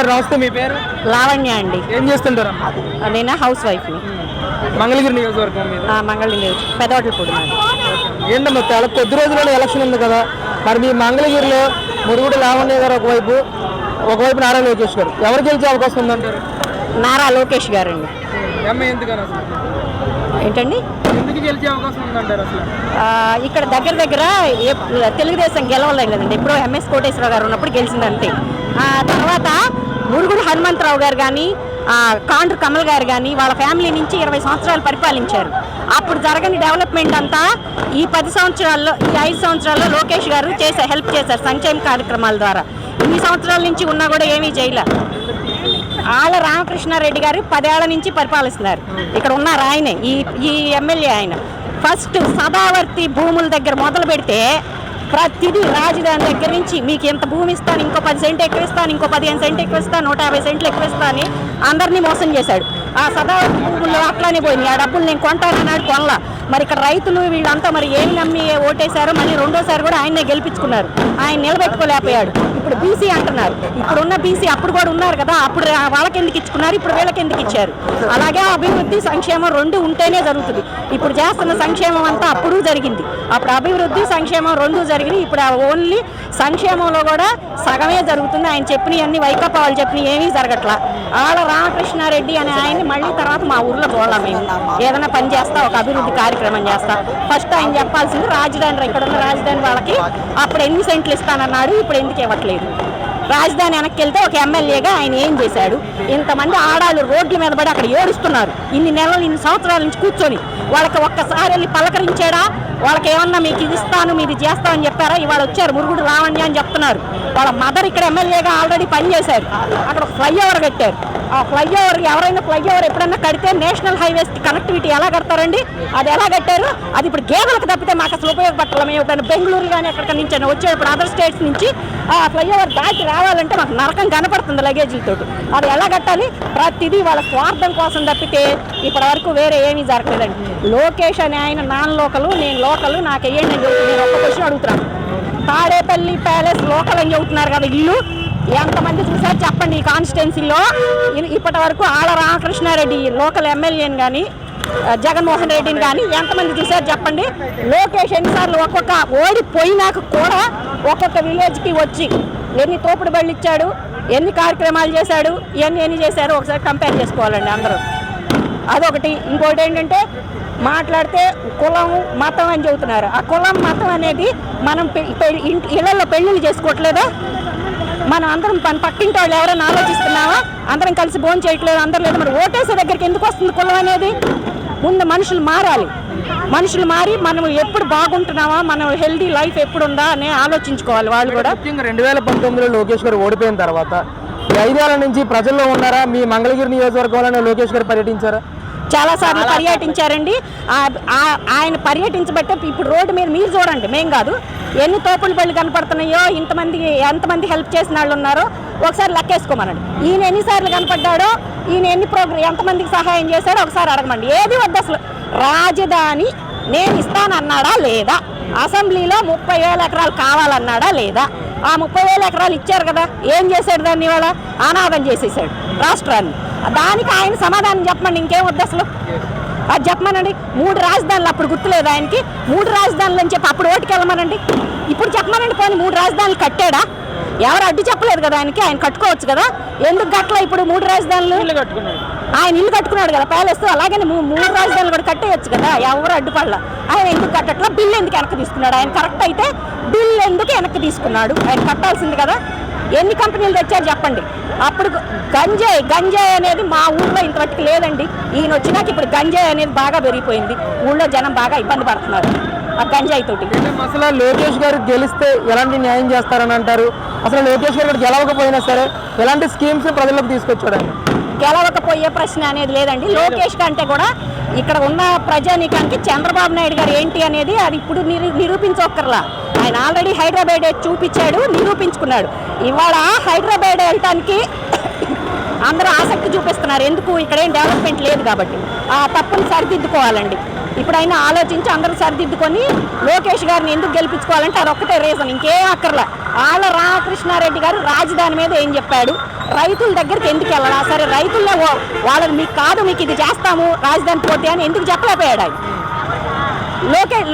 గారు నమస్తే. మీ పేరు? లావణ్య అండి. ఏం చేస్తుంటారు? నేను హౌస్ వైఫ్ని. మంగళగిరి నియోజకవర్గం మీద? మంగళగిరి పెదవట్లపూడి. ఏంటమ్మా చాలా కొద్ది రోజుల్లోనే ఎలక్షన్ ఉంది కదా, మరి మీ మంగళగిరిలో మురుగుడు లావణ్య గారు ఒకవైపు నారా లోకేష్ గారు, ఎవరు గెలిచే అవకాశం ఉందంటారు? నారా లోకేష్ గారు అండి. ఏంటండి ఎందుకు గెలిచే అవకాశం ఉందంటారు అసలు? ఇక్కడ దగ్గర తెలుగుదేశం గెలవలేదు కదండి. ఎప్పుడో ఎంఎస్ కోటేశ్వరరావు గారు ఉన్నప్పుడు గెలిచిందంతే. తర్వాత మురుగుడు హనుమంతరావు గారు కానీ కాండ్రు కమల్ గారు కానీ వాళ్ళ ఫ్యామిలీ నుంచి 20 సంవత్సరాలు పరిపాలించారు. అప్పుడు జరగని డెవలప్మెంట్ అంతా ఈ 10 సంవత్సరాల్లో, ఈ 5 సంవత్సరాల్లో లోకేష్ గారు హెల్ప్ చేశారు సంక్షేమ కార్యక్రమాల ద్వారా. ఇన్ని సంవత్సరాల నుంచి ఉన్నా కూడా ఏమీ చేయలే. ఆళ్ళ రామకృష్ణారెడ్డి గారు 10 ఏళ్ల నుంచి పరిపాలిస్తున్నారు. ఇక్కడ ఉన్నారు ఆయనే, ఈ ఎమ్మెల్యే ఆయన. ఫస్ట్ సదావర్తి భూముల దగ్గర మొదలు పెడితే ప్రతిదీ రాజధాని దగ్గర నుంచి మీకు ఎంత భూమి ఇస్తాను, ఇంకో 10 సెంట్లు ఎక్కువ ఇస్తాను, ఇంకో 15 సెంట్లు ఎక్కువ ఇస్తాను, 150 సెంట్లు ఎక్కువ ఇస్తాను అని అందరినీ మోసం చేశాడు. ఆ సదావర్తి భూముల్లో అట్లానే పోయింది. ఆ డబ్బులు నేను కొంటానన్నాడు, కొనలా. మరి ఇక్కడ రైతులు వీళ్ళంతా మరి ఏమి నమ్మి ఓటేశారు. మళ్ళీ రెండోసారి కూడా ఆయన్నే గెలిపించుకున్నారు. ఆయన నిలబెట్టుకోలేకపోయాడు. ఇప్పుడు బీసీ అంటున్నారు. ఇప్పుడున్న బీసీ అప్పుడు కూడా ఉన్నారు కదా, అప్పుడు వాళ్ళకి ఎందుకు ఇచ్చుకున్నారు, ఇప్పుడు వీళ్ళకి ఎందుకు ఇచ్చారు? అలాగే అభివృద్ధి సంక్షేమం రెండు ఉంటేనే జరుగుతుంది. ఇప్పుడు చేస్తున్న సంక్షేమం అంతా అప్పుడు జరిగింది. అప్పుడు అభివృద్ధి సంక్షేమం రెండు జరిగింది. ఇప్పుడు ఓన్లీ సంక్షేమంలో కూడా సగమే జరుగుతుంది. ఆయన చెప్పినవన్నీ వైకాపా వాళ్ళు చెప్పినవి ఏమీ జరగట్లా. ఆళ్ళ రామకృష్ణారెడ్డి అనే ఆయన్ని మళ్ళీ తర్వాత మా ఊర్లో చూడాలి. మేము ఏదైనా పని చేస్తా, ఒక అభివృద్ధి కార్యక్రమం చేస్తా. ఫస్ట్ ఆయన చెప్పాల్సింది రాజధాని, ఇక్కడ ఉన్న రాజధాని వాళ్ళకి అప్పుడు ఎన్ని సెంట్లు ఇస్తానన్నాడు, ఇప్పుడు ఎందుకు ఇవ్వట్లేదు? రాజధాని వెనక్కి వెళ్తే ఒక ఎమ్మెల్యేగా ఆయన ఏం చేశాడు? ఇంతమంది ఆడాలు రోడ్ల మీద పడి అక్కడ ఏడుస్తున్నారు. ఇన్ని నెలలు, ఇన్ని సంవత్సరాల నుంచి కూర్చొని వాళ్ళకి ఒక్కసారి వెళ్ళి పలకరించాడా? వాళ్ళకి ఏమన్నా మీకు ఇది ఇస్తాను, మీది చేస్తామని చెప్పారా? ఇవాళ వచ్చారు మురుగుడు లావణ్య అని చెప్తున్నారు. వాళ్ళ మదర్ ఇక్కడ ఎమ్మెల్యేగా ఆల్రెడీ పనిచేశారు. అక్కడ ఫ్లైఓవర్ కట్టారు. ఆ ఫ్లైఓవర్ ఎవరైనా ఫ్లైఓవర్ ఎప్పుడన్నా కడితే నేషనల్ హైవేస్కి కనెక్టివిటీ ఎలా కడతారండి? అది ఎలా కట్టారు? అది ఇప్పుడు గేదెలకు తప్పితే మాకు అసలు ఉపయోగపడాలి. మేము ఎప్పుడైనా బెంగళూరు కానీ ఎక్కడికి నుంచి వచ్చేటప్పుడు అదర్ స్టేట్స్ నుంచి ఆ ఫ్లైఓవర్ దాటి రావాలంటే మాకు నరకం కనపడుతుంది లగేజీలతో. అది ఎలా కట్టాలి? ప్రతిదీ వాళ్ళ స్వార్థం కోసం తప్పితే ఇప్పటి వరకు వేరే ఏమీ జరగలేదండి. లోకేష్ అని ఆయన నాన్ లోకలు, నేను లోకలు, నాకు వేయండి అని చెబుతుంది. నేను ఒక్క క్వశ్చన్ అడుగుతున్నాను. తాడేపల్లి ప్యాలెస్ లోకల్ అని చెబుతున్నారు కదా, ఇల్లు ఎంతమంది చూసారు చెప్పండి? ఈ కాన్స్టిట్యున్సీలో ఇప్పటి వరకు ఆళ్ళ రామకృష్ణారెడ్డి లోకల్ ఎమ్మెల్యేని కానీ జగన్మోహన్ రెడ్డిని కానీ ఎంతమంది చూసారు చెప్పండి? లోకేష్ ఎన్నిసార్లు ఒక్కొక్క ఓడిపోయినాక కూడా ఒక్కొక్క విలేజ్కి వచ్చి ఎన్ని తోపుడు బళ్ళు ఇచ్చాడు, ఎన్ని కార్యక్రమాలు చేశాడు, ఎన్ని చేశారు ఒకసారి కంపేర్ చేసుకోవాలండి అందరూ. అదొకటి. ఇంకోటి ఏంటంటే మాట్లాడితే కులం మతం అని చెబుతున్నారు. ఆ కులం మతం అనేది మనం ఇళ్లలో పెళ్ళిళ్ళు చేసుకోవట్లేదా? మనం అందరం పక్కింటి వాళ్ళు ఎవరైనా ఆలోచిస్తున్నావా? అందరం కలిసి భోజనం చేయట్లేదు, అందరూ లేదు. మరి ఓటేసే దగ్గరికి ఎందుకు వస్తుంది కులం అనేది? ముందు మనుషులు మారాలి. మనుషులు మారి మనం ఎప్పుడు బాగుంటున్నావా, మనం హెల్దీ లైఫ్ ఎప్పుడు ఉందా అని ఆలోచించుకోవాలి వాళ్ళు కూడా. 2019లో లోకేష్ గారు ఓడిపోయిన తర్వాత 5 ఏళ్ల నుంచి ప్రజల్లో ఉన్నారా? మీ మంగళగిరి నియోజకవర్గంలోనే లోకేష్ గారు పర్యటించారా? చాలాసార్లు పర్యటించారండి. ఆయన పర్యటించబట్టే ఇప్పుడు రోడ్డు మీద మీరు చూడండి, మేం కాదు, ఎన్ని తోపుడు బళ్ళు కనపడుతున్నాయో, ఎంతమంది హెల్ప్ చేసిన వాళ్ళు ఉన్నారో ఒకసారి లెక్కేసుకోమనండి. ఈయన ఎన్నిసార్లు కనపడ్డాడో, ఈయన ఎంతమందికి సహాయం చేశాడో ఒకసారి అడగమండి. ఏది వద్దు అసలు. రాజధాని నేను ఇస్తానన్నాడా లేదా? అసెంబ్లీలో 30,000 ఎకరాలు కావాలన్నాడా లేదా? ఆ 30,000 ఎకరాలు ఇచ్చారు కదా, ఏం చేశాడు? దాన్ని ఇవాళ అనాథం చేసేసాడు రాష్ట్రాన్ని. దానికి ఆయన సమాధానం చెప్పమండి. ఇంకేం వద్దు అసలు. అది చెప్పమనండి. 3 రాజధానులు అప్పుడు గుర్తులేదు ఆయనకి. 3 రాజధానులు అని చెప్పి అప్పుడు ఓటుకి వెళ్ళమనండి. ఇప్పుడు చెప్పమనండి. పోనీ 3 రాజధానులు కట్టాడా? ఎవరు అడ్డు చెప్పలేదు కదా ఆయనకి. ఆయన కట్టుకోవచ్చు కదా, ఎందుకు గట్ల? ఇప్పుడు 3 రాజధానులు ఆయన ఇల్లు కట్టుకున్నాడు కదా ప్యాలెస్. అలాగే 3 రాజధానులు కూడా కట్టేయచ్చు కదా, ఎవరు అడ్డుపడలా. ఆయన ఎందుకు కట్టట్లా? బిల్లు ఎందుకు వెనక్కి తీసుకున్నాడు? ఆయన కరెక్ట్ అయితే బిల్లు ఎందుకు వెనక్కి తీసుకున్నాడు? ఆయన కట్టాల్సింది కదా. ఎన్ని కంపెనీలు తెచ్చారు చెప్పండి? అప్పుడు గంజాయి అనేది మా ఊళ్ళో ఇంతవరకు లేదండి. ఈయన వచ్చినాక ఇప్పుడు గంజాయి అనేది బాగా పెరిగిపోయింది. ఊళ్ళో జనం బాగా ఇబ్బంది పడుతున్నారు ఆ గంజాయి తోటి. అసలు లోకేష్ గారు గెలిస్తే ఎలాంటి న్యాయం చేస్తారని అంటారు? అసలు లోకేష్ గారు గెలవకపోయినా సరే ఎలాంటి స్కీమ్స్ ప్రజలకు తీసుకొచ్చాడు? గెలవకపోయే ప్రశ్న అనేది లేదండి. లోకేష్ కంటే కూడా ఇక్కడ ఉన్న ప్రజానీకానికి చంద్రబాబు నాయుడు గారు ఏంటి అనేది అది ఇప్పుడు నిరూపించక్కర్లా. ఆయన ఆల్రెడీ హైదరాబాద్ చూపించాడు, నిరూపించుకున్నాడు. ఇవాళ హైదరాబాద్ వెళ్ళటానికి అందరూ ఆసక్తి చూపిస్తున్నారు. ఎందుకు? ఇక్కడ ఏం డెవలప్మెంట్ లేదు కాబట్టి. ఆ తప్పుని సరిదిద్దుకోవాలండి. ఇప్పుడైనా ఆలోచించి అందరూ సరిదిద్దుకొని లోకేష్ గారిని ఎందుకు గెలిపించుకోవాలంటే అది ఒక్కటే రీజన్, ఇంకేం అక్కర్లే. ఆళ్ళ రామకృష్ణారెడ్డి గారు రాజధాని మీద ఏం చెప్పాడు, రైతుల దగ్గరికి ఎందుకు వెళ్ళాలా? సరే రైతుల్లో వాళ్ళని మీకు కాదు, మీకు ఇది చేస్తాము రాజధాని పోటీ అని ఎందుకు చెప్పలేకపోయాడు ఆయన?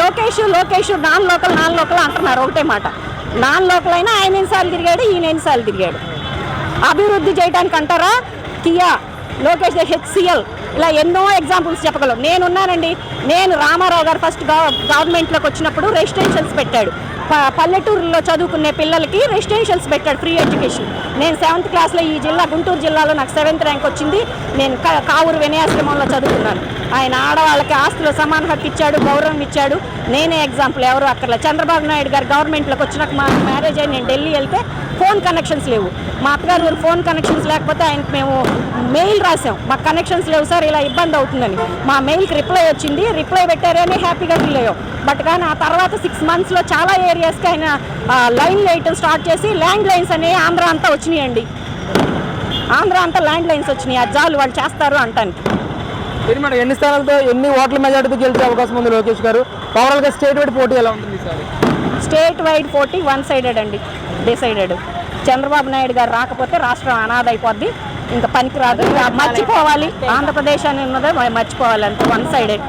లోకేష్ నాన్ లోకల్ అంటున్నారు, ఒకటే మాట. నాన్ లోకల్ అయినా ఆయన ఎన్నిసార్లు తిరిగాడు, ఈయన ఎన్నిసార్లు తిరిగాడు. అభివృద్ధి చేయడానికి అంటారా, కియా, లోకేష్ హెచ్సిఎల్, ఇలా ఎన్నో ఎగ్జాంపుల్స్ చెప్పగలం. నేనున్నానండి, నేను రామారావు గారు ఫస్ట్ గవర్నమెంట్లోకి వచ్చినప్పుడు రెసిడెన్షియల్స్ పెట్టాడు. పల్లెటూరులో చదువుకునే పిల్లలకి రెసిడెన్షియల్స్ పెట్టాడు, ఫ్రీ ఎడ్యుకేషన్. నేను 7th క్లాస్లో ఈ జిల్లా గుంటూరు జిల్లాలో నాకు 7th ర్యాంక్ వచ్చింది. నేను కావూరు వినయాశ్రమంలో చదువుకున్నాను. ఆయన ఆడవాళ్ళకి ఆస్తులు సమాన హక్కు ఇచ్చాడు, గౌరవం ఇచ్చాడు. నేనే ఎగ్జాంపుల్, ఎవరు అక్కర్లే. చంద్రబాబు నాయుడు గారు గవర్నమెంట్లోకి వచ్చినాక మా మ్యారేజ్ అయ్యి నేను ఢిల్లీ వెళ్తే ఫోన్ కనెక్షన్స్ లేవు. మా అత్తగారు ఊరు ఫోన్ కనెక్షన్స్ లేకపోతే ఆయనకి మేము మెయిల్ రాసాం, మాకు కనెక్షన్స్ లేవు సార్, ఇలా ఇబ్బంది అవుతుందని. మా మెయిల్కి రిప్లై వచ్చింది, రిప్లై పెట్టారని హ్యాపీగా ఫీల్ అయ్యాం. బట్ కానీ ఆ తర్వాత 6 monthsలో చాలా ఏరియాస్కి ఆయన లైన్ వేయటం స్టార్ట్ చేసి ల్యాండ్ లైన్స్ అనేవి ఆంధ్ర అంతా వచ్చినాయండి. ఆంధ్ర అంతా ల్యాండ్ లైన్స్ వచ్చినాయి. అది చాలు వాళ్ళు చేస్తారు అంటానికి. ఇది మేడం ఎన్ని స్థానాలతో ఎన్ని ఓట్ల మెజార్టీతో గెలిచే అవకాశం ఉంది లోకేష్ గారు? ఓవరాల్గా స్టేట్ వైడ్ పోటీ ఎలా ఉంటుంది ఈసారి? స్టేట్ వైడ్ పోటీ 1-sided అండి, డిసైడెడ్. చంద్రబాబు నాయుడు గారు రాకపోతే రాష్ట్రం అనాథ అయిపోద్ది, ఇంకా పనికిరాదు, మర్చిపోవాలి. ఆంధ్రప్రదేశ్ అని ఉన్నదే మర్చిపోవాలి, అంతే. 1-sided.